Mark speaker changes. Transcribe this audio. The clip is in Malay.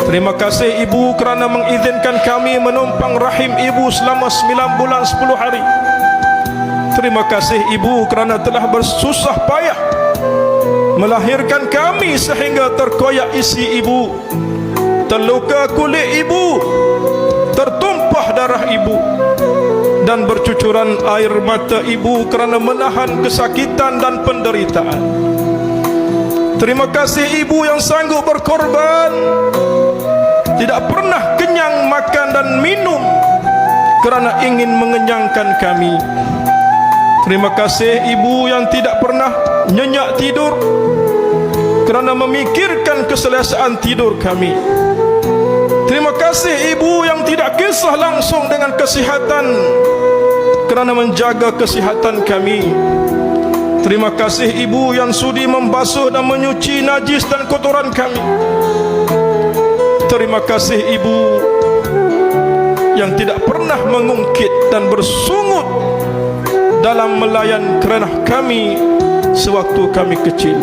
Speaker 1: Terima kasih ibu kerana mengizinkan kami menumpang rahim ibu selama 9 bulan 10 hari. Terima kasih ibu kerana telah bersusah payah melahirkan kami sehingga terkoyak isi ibu, terluka kulit ibu, tertumpah darah ibu, dan bercucuran air mata ibu kerana menahan kesakitan dan penderitaan. Terima kasih ibu yang sanggup berkorban, tidak pernah kenyang makan dan minum kerana ingin mengenyangkan kami. Terima kasih ibu yang tidak pernah nyenyak tidur kerana memikirkan keselesaan tidur kami. Terima kasih ibu yang tidak kisah langsung dengan kesihatan kerana menjaga kesihatan kami. Terima kasih ibu yang sudi membasuh dan menyuci najis dan kotoran kami. Terima kasih ibu yang tidak pernah mengungkit dan bersungut dalam melayan kerana kami sewaktu kami kecil.